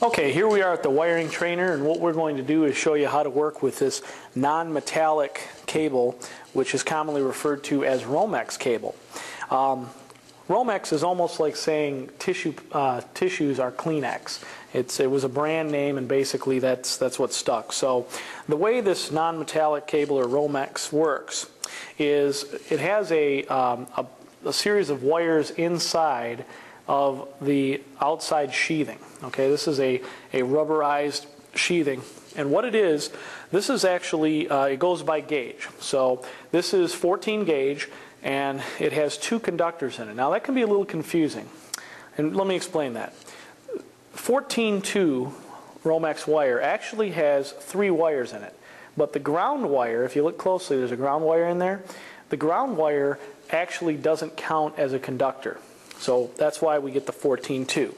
Okay, here we are at the wiring trainer, and what we're going to do is show you how to work with this non-metallic cable, which is commonly referred to as Romex cable. Romex is almost like saying tissues are Kleenex. It was a brand name, and basically that's what stuck. So the way this non-metallic cable, or Romex, works is it has a series of wires inside of the outside sheathing. Okay, this is a rubberized sheathing, and what it is, this is actually, it goes by gauge. So this is 14 gauge, and it has 2 conductors in it. Now that can be a little confusing, and let me explain that. 14-2 Romex wire actually has 3 wires in it, but the ground wire, if you look closely, there's a ground wire in there. The ground wire actually doesn't count as a conductor. So that's why we get the 14-2.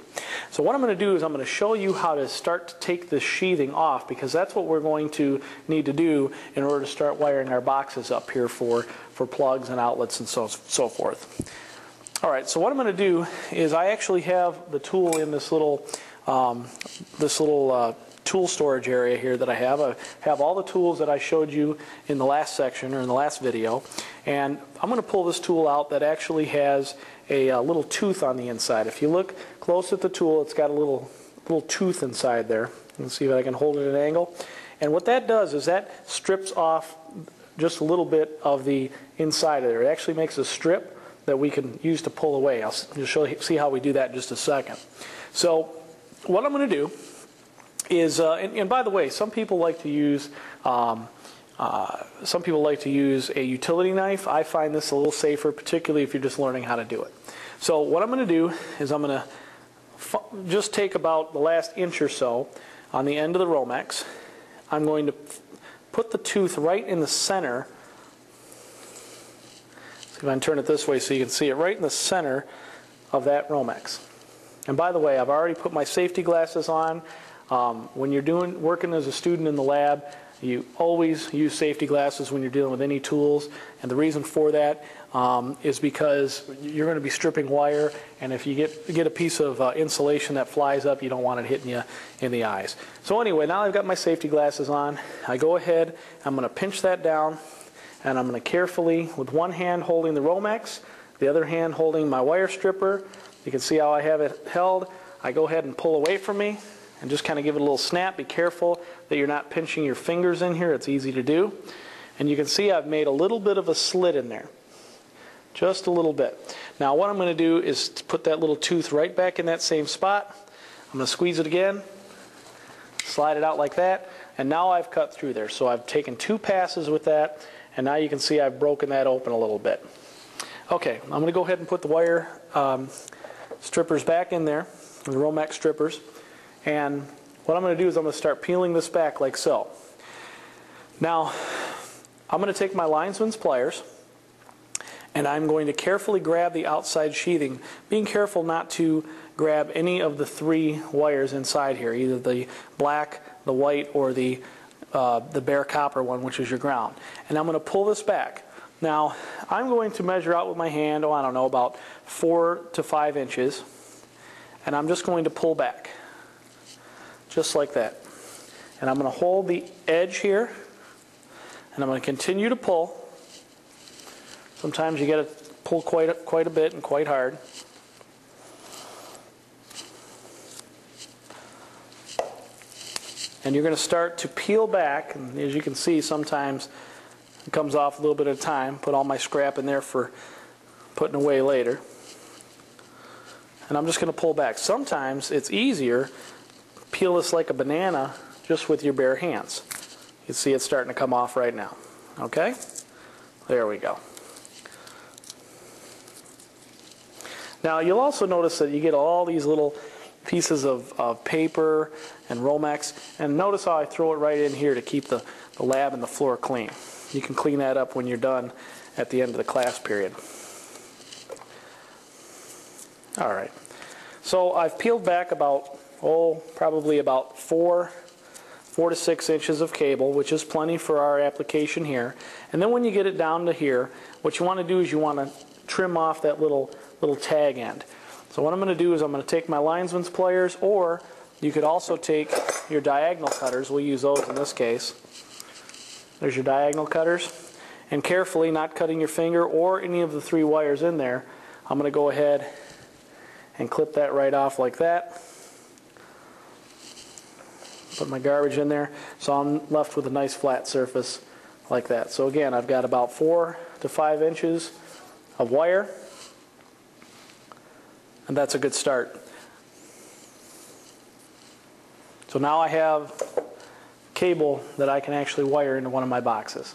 So what I'm going to do is I'm going to show you how to start to take this sheathing off, because that's what we're going to need to do in order to start wiring our boxes up here for plugs and outlets and so forth. All right, so what I'm going to do is I actually have the tool in this little tool storage area here that I have. I have all the tools that I showed you in the last section, or in the last video, and I'm going to pull this tool out that actually has a little tooth on the inside. If you look close at the tool, it's got a little tooth inside there. Let's see if I can hold it at an angle. And what that does is that strips off just a little bit of the inside of there. It actually makes a strip that we can use to pull away. I'll just see how we do that in just a second. So what I'm going to do is, and by the way, some people like to use a utility knife. I find this a little safer, particularly if you're just learning how to do it. So what I'm going to do is I'm going to just take about the last inch or so on the end of the Romex. I'm going to put the tooth right in the center. See if I can turn it this way so you can see it, right in the center of that Romex. And by the way, I've already put my safety glasses on. When you're working as a student in the lab, you always use safety glasses when you're dealing with any tools, and the reason for that is because you're going to be stripping wire, and if you get a piece of insulation that flies up, you don't want it hitting you in the eyes. So anyway, now I've got my safety glasses on. I go ahead, I'm going to pinch that down, and I'm going to carefully, with one hand holding the Romex, the other hand holding my wire stripper. You can see how I have it held. I go ahead and pull away from me and just kind of give it a little snap. Be careful that you're not pinching your fingers in here. It's easy to do. And you can see I've made a little bit of a slit in there. Just a little bit. Now what I'm going to do is put that little tooth right back in that same spot. I'm going to squeeze it again, slide it out like that, and now I've cut through there. So I've taken 2 passes with that, and now you can see I've broken that open a little bit. Okay, I'm going to go ahead and put the wire strippers back in there, the Romex strippers. And what I'm going to do is I'm going to start peeling this back like so. Now, I'm going to take my linesman's pliers, and I'm going to carefully grab the outside sheathing, being careful not to grab any of the 3 wires inside here, either the black, the white, or the bare copper one, which is your ground. And I'm going to pull this back. Now, I'm going to measure out with my hand, I don't know, about 4 to 5 inches, and I'm just going to pull back. Just like that. And I'm going to hold the edge here, and I'm going to continue to pull. Sometimes you got to pull quite a bit and quite hard. And you're going to start to peel back, and as you can see, sometimes it comes off a little bit at a time. Put all my scrap in there for putting away later. And I'm just going to pull back. Sometimes it's easier. Peel this like a banana just with your bare hands. You can see it's starting to come off right now. Okay? There we go. Now you'll also notice that you get all these little pieces of paper and Romex, and notice how I throw it right in here to keep the lab and the floor clean. You can clean that up when you're done at the end of the class period. Alright, so I've peeled back about probably about 4 to 6 inches of cable, which is plenty for our application here. And then when you get it down to here, what you want to do is you want to trim off that little tag end. So what I'm going to do is I'm going to take my linesman's pliers, or you could also take your diagonal cutters, we'll use those in this case. There's your diagonal cutters. And carefully, not cutting your finger or any of the 3 wires in there, I'm going to go ahead and clip that right off like that. Put my garbage in there, so I'm left with a nice flat surface like that. So again, I've got about 4 to 5 inches of wire, and that's a good start. So now I have cable that I can actually wire into one of my boxes.